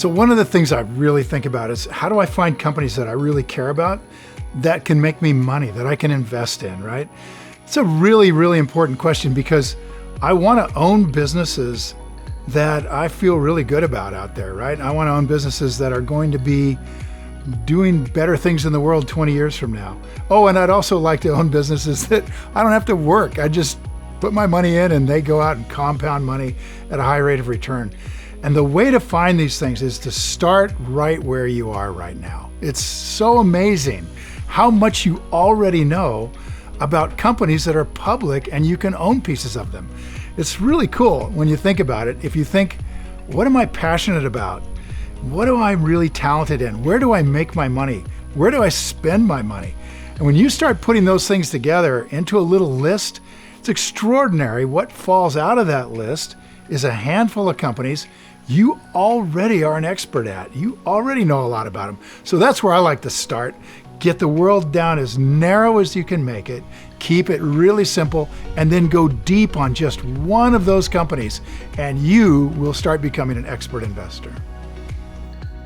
So one of the things I really think about is how do I find companies that I really care about that can make me money, that I can invest in, right? It's a really, really important question because I want to own businesses that I feel really good about out there, right? I want to own businesses that are going to be doing better things in the world 20 years from now. Oh, and I'd also like to own businesses that I don't have to work. I just put my money in and they go out and compound money at a high rate of return. And the way to find these things is to start right where you are right now. It's so amazing how much you already know about companies that are public and you can own pieces of them. It's really cool when you think about it. If you think, what am I passionate about? What am I really talented in? Where do I make my money? Where do I spend my money? And when you start putting those things together into a little list, it's extraordinary. What falls out of that list is a handful of companies you already are an expert at. You already know a lot about them. So that's where I like to start. Get the world down as narrow as you can make it, keep it really simple, and then go deep on just one of those companies, and you will start becoming an expert investor.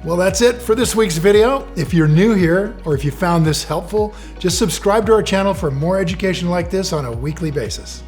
Well, that's it for this week's video. If you're new here, or if you found this helpful, just subscribe to our channel for more education like this on a weekly basis.